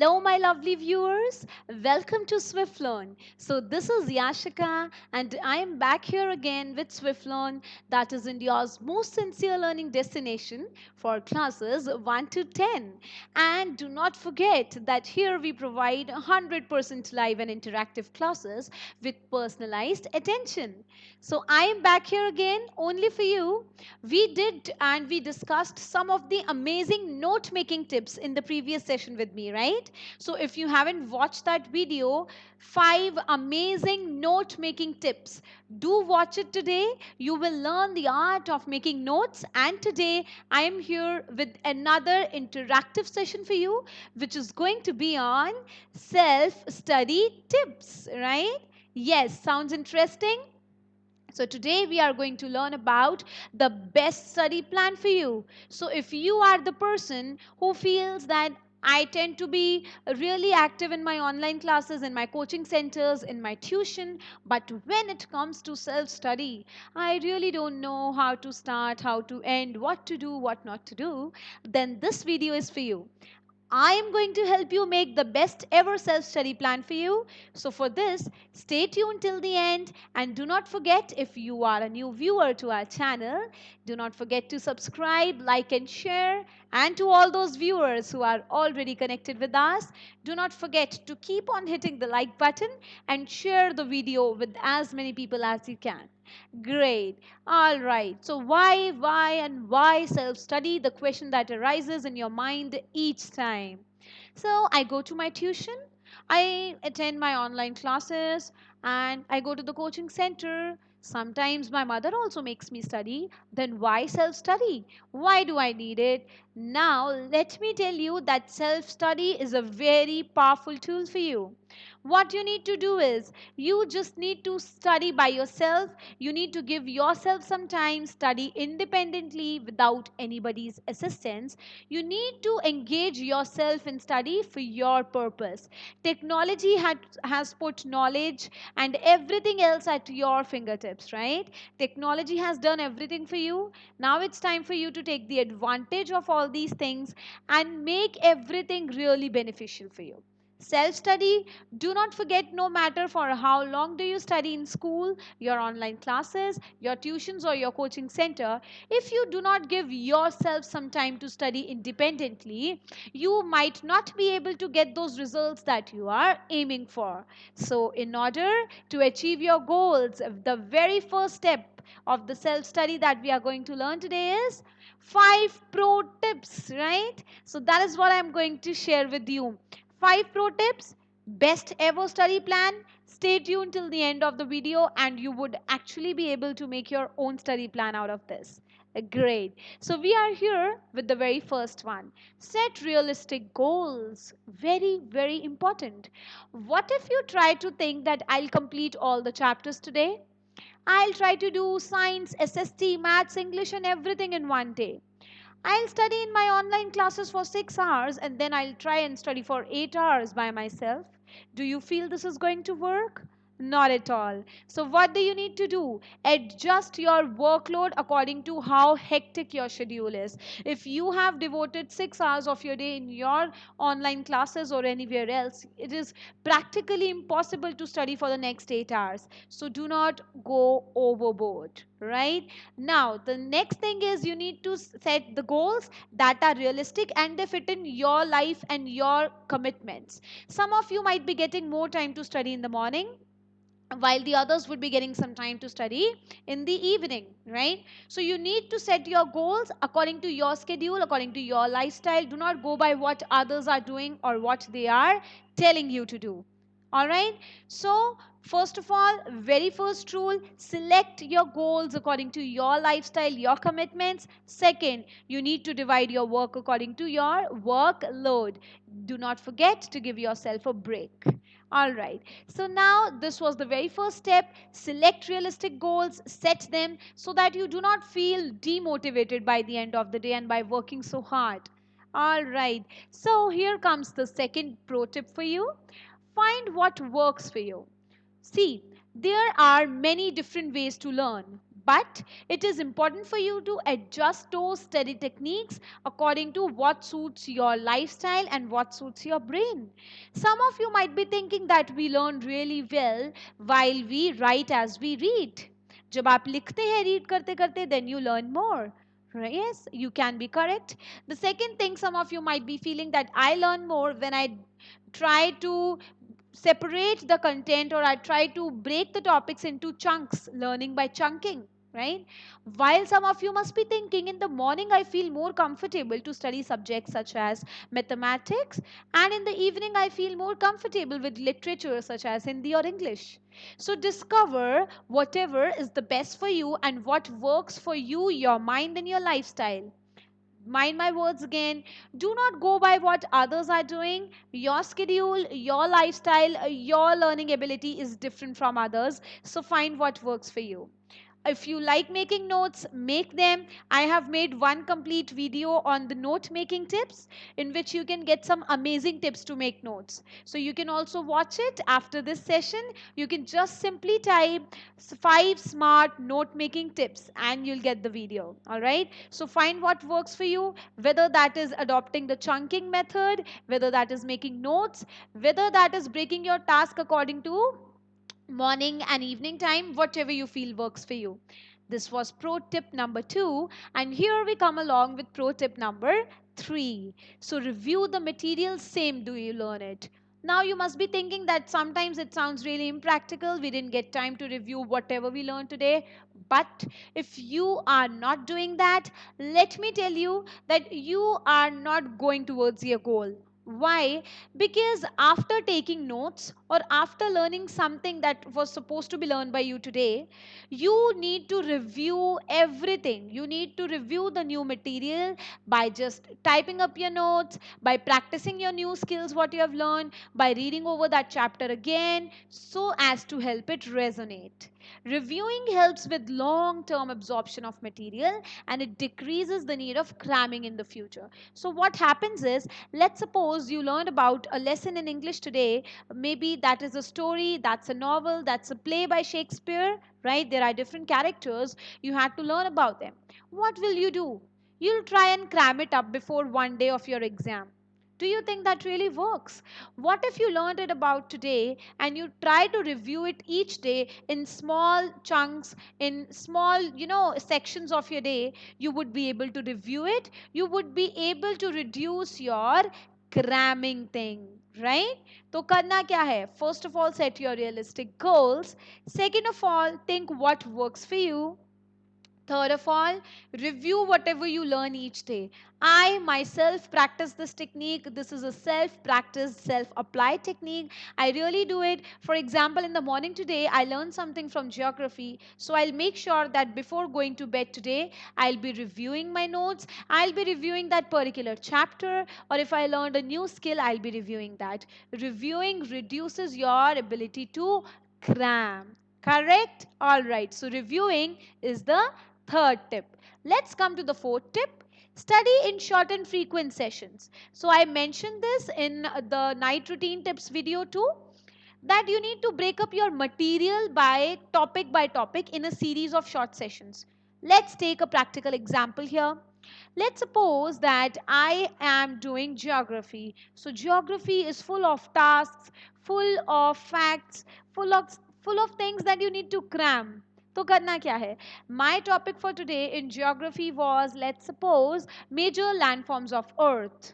Hello, my lovely viewers. Welcome to SwiftLearn. So, this is Yashika, and I am back here again with SwiftLearn, that is India's most sincere learning destination for classes 1 to 10. And do not forget that here we provide 100% live and interactive classes with personalized attention. So, I am back here again only for you. We did and we discussed some of the amazing note making tips in the previous session with me, right? So if you haven't watched that video, 5 amazing note making tips, do watch it today. You will learn the art of making notes, and today I am here with another interactive session for you, which is going to be on self study tips, right? Yes, sounds interesting. So today we are going to learn about the best study plan for you. So if you are the person who feels that I tend to be really active in my online classes, in my coaching centers, in my tuition, but when it comes to self study, I really don't know how to start, how to end, what to do, what not to do, then this video is for you. I am going to help you make the best ever self study plan for you. So, for this, stay tuned till the end and do not forget, if you are a new viewer to our channel, do not forget to subscribe, like, and share. And to all those viewers who are already connected with us, do not forget to keep on hitting the like button and share the video with as many people as you can. Great. All right. So, and why self study? The question that arises in your mind each time. So, I go to my tuition, I attend my online classes, and I go to the coaching center. Sometimes my mother also makes me study. Then, why self study? Why do I need it? Now, let me tell you that self study is a very powerful tool for you. What you need to do is you just need to study by yourself. You need to give yourself some time, study independently without anybody's assistance. You need to engage yourself in study for your purpose. Technology has put knowledge and everything else at your fingertips, right? Technology has done everything for you. Now it's time for you to take the advantage of all these things and make everything really beneficial for you. Self study, do not forget, no matter for how long do you study in school, your online classes, your tuitions, or your coaching center, if you do not give yourself some time to study independently, you might not be able to get those results that you are aiming for. So, in order to achieve your goals, the very first step of the self study that we are going to learn today is 5 pro tips, right? So, that is what I'm going to share with you. 5 pro tips, best ever study plan. Stay tuned till the end of the video and you would actually be able to make your own study plan out of this. Great. So we are here with the very first one. Set realistic goals. Very, very important. What if you try to think that I'll complete all the chapters today? I'll try to do science, SST, maths, English, and everything in one day. I'll study in my online classes for 6 hours and then I'll try and study for 8 hours by myself. Do you feel this is going to work? Not at all. So, what do you need to do? Adjust your workload according to how hectic your schedule is. If you have devoted 6 hours of your day in your online classes or anywhere else, it is practically impossible to study for the next 8 hours. So, do not go overboard, right? Now, the next thing is you need to set the goals that are realistic and they fit in your life and your commitments. Some of you might be getting more time to study in the morning, while the others would be getting some time to study in the evening, right? So you need to set your goals according to your schedule, according to your lifestyle. Do not go by what others are doing or what they are telling you to do. All right? So, first of all, very first rule, select your goals according to your lifestyle, your commitments. Second, you need to divide your work according to your workload. Do not forget to give yourself a break. All right. So now this was the very first step. Select realistic goals, set them so that you do not feel demotivated by the end of the day and by working so hard. All right. So here comes the second pro tip for you. Find what works for you. See, there are many different ways to learn, But it is important for you to adjust those study techniques according to what suits your lifestyle and what suits your brain. Some of you might be thinking that we learn really well while we write as we read. जब आप लिखते हैं read करते करते, then you learn more. Right? Yes, you can be correct. The second thing, some of you might be feeling that I learn more when I try to separate the content, or I try to break the topics into chunks, learning by chunking, right? While some of you must be thinking, in the morning I feel more comfortable to study subjects such as mathematics, and in the evening I feel more comfortable with literature such as Hindi or English. So discover whatever is the best for you and what works for you, your mind, and your lifestyle. Mind my words again, do not go by what others are doing. Your schedule, your lifestyle, your learning ability is different from others, so find what works for you. If you like making notes, make them. I have made one complete video on the note making tips, in which you can get some amazing tips to make notes. So you can also watch it after this session. You can just simply type 5 smart note making tips and you'll get the video. All right. So find what works for you, whether that is adopting the chunking method, whether that is making notes, whether that is breaking your task according to morning and evening time, whatever you feel works for you. This was pro tip number 2, and here we come along with pro tip number 3. So, review the material, same do you learn it. Now, you must be thinking that sometimes it sounds really impractical. We didn't get time to review whatever we learned today. But if you are not doing that, let me tell you that you are not going towards your goal. Why? Because after taking notes or after learning something that was supposed to be learned by you today, you need to review everything. You need to review the new material by just typing up your notes, by practicing your new skills, what you have learned, by reading over that chapter again, so as to help it resonate. Reviewing helps with long term absorption of material, and it decreases the need of cramming in the future. So, what happens is, let's suppose you learned about a lesson in English today. Maybe that is a story, that's a novel, that's a play by Shakespeare, right? There are different characters. You had to learn about them. What will you do? You'll try and cram it up before one day of your exam. Do you think that really works? What if you learned it about today and you try to review it each day in small chunks, in small, sections of your day? You would be able to review it. You would be able to reduce your cramming thing, right? तो करना क्या है? First of all, set your realistic goals. Second of all, think what works for you. Third of all, review whatever you learn each day. I myself practice this technique. This is a self practice, self applied technique. I really do it. For example, in the morning today, I learned something from geography. So I'll make sure that before going to bed today, I'll be reviewing my notes. I'll be reviewing that particular chapter. Or if I learned a new skill, I'll be reviewing that. Reviewing reduces your ability to cram. Correct? All right. So reviewing is the third tip. Let's come to the fourth tip. Study in short and frequent sessions. So I mentioned this in the night routine tips video too, that you need to break up your material by topic in a series of short sessions. Let's take a practical example here. Let's suppose that I am doing geography. So geography is full of tasks, full of facts, full of things that you need to cram. तो करना क्या है? My topic for today in geography was, let's suppose, major landforms of Earth.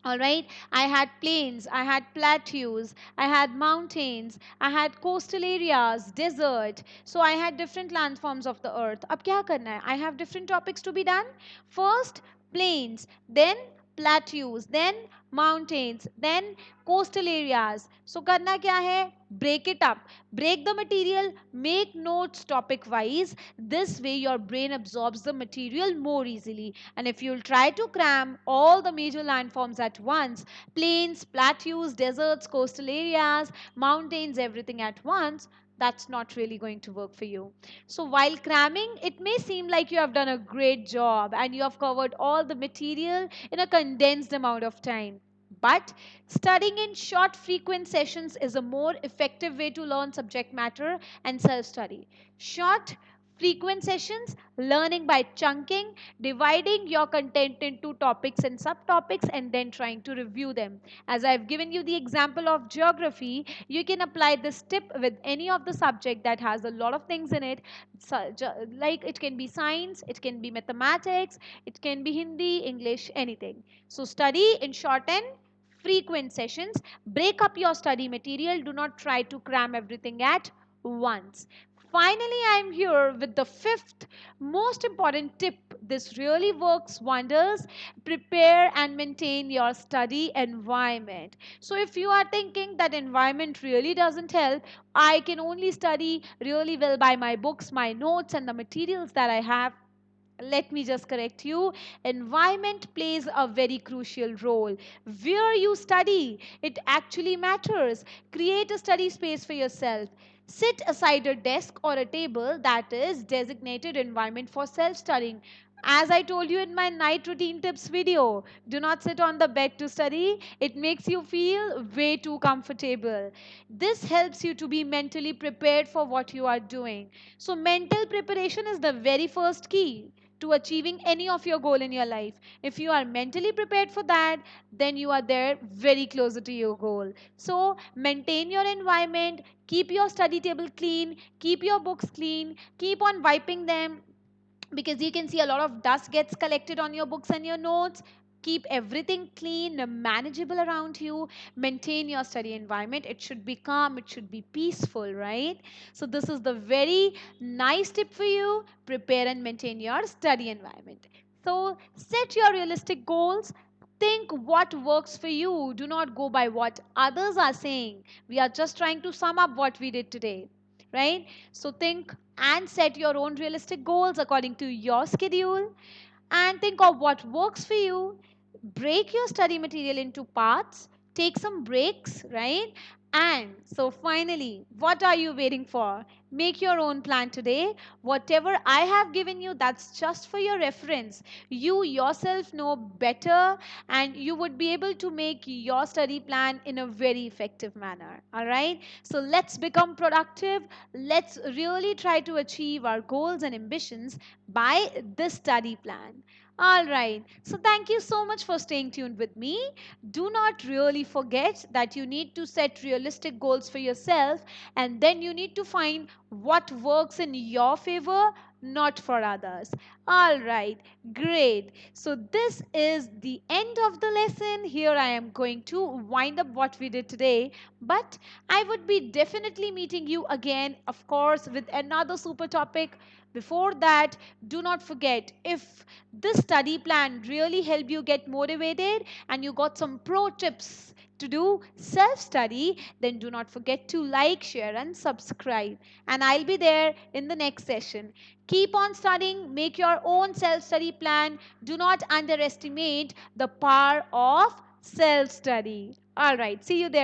All right, I had plains, I had plateaus, I had mountains, I had coastal areas, desert. So I had different landforms of the earth. Ab kya karna hai? I have different topics to be done. First, plains, then plateaus, then mountains, then coastal areas. So karna kya hai? Break it up. Break the material, make notes topic wise. This way your brain absorbs the material more easily. And if you'll try to cram all the major landforms at once, plains, plateaus, deserts, coastal areas, mountains, everything at once, that's not really going to work for you. So, while cramming, it may seem like you have done a great job and you have covered all the material in a condensed amount of time. But studying in short, frequent sessions is a more effective way to learn subject matter and self study. Short, Frequent sessions, learning by chunking, dividing your content into topics and subtopics, and then trying to review them. As I've given you the example of geography, you can apply this tip with any of the subject that has a lot of things in it. Like it can be science, it can be mathematics, it can be Hindi, English, anything. So study in shorten, frequent sessions, break up your study material, do not try to cram everything at once. Finally, I am here with the fifth most important tip. This really works wonders. Prepare and maintain your study environment. So, if you are thinking that environment really doesn't help, I can only study really well by my books, my notes, and the materials that I have, let me just correct you. Environment plays a very crucial role. Where you study, it actually matters. Create a study space for yourself. Sit aside a desk or a table that is designated environment for self studying. As I told you in my night routine tips video, do not sit on the bed to study. It makes you feel way too comfortable. This helps you to be mentally prepared for what you are doing. So, mental preparation is the very first key to achieving any of your goal in your life. If you are mentally prepared for that, then you are there very closer to your goal. So maintain your environment, keep your study table clean, keep your books clean, keep on wiping them, because you can see a lot of dust gets collected on your books and your notes. Keep everything clean, manageable around you. Maintain your study environment. It should be calm, it should be peaceful, right? So this is the very nice tip for you. Prepare and maintain your study environment. So set your realistic goals. Think what works for you. Do not go by what others are saying. We are just trying to sum up what we did today, right? So think and set your own realistic goals according to your schedule, and think of what works for you. Break your study material into parts, take some breaks, right? And so, finally, what are you waiting for? Make your own plan today. Whatever I have given you, that's just for your reference. You yourself know better, and you would be able to make your study plan in a very effective manner. All right? So, let's become productive. Let's really try to achieve our goals and ambitions by this study plan. All right. So, thank you so much for staying tuned with me. Do not really forget that you need to set realistic goals for yourself, and then you need to find what works in your favor, not for others. All right. Great. So, this is the end of the lesson. Here I am going to wind up what we did today, but I would be definitely meeting you again, of course, with another super topic. Before that, do not forget, if this study plan really helped you get motivated and you got some pro tips to do self study, then do not forget to like, share, and subscribe. And I'll be there in the next session. Keep on studying, make your own self study plan. Do not underestimate the power of self study. All right, see you there.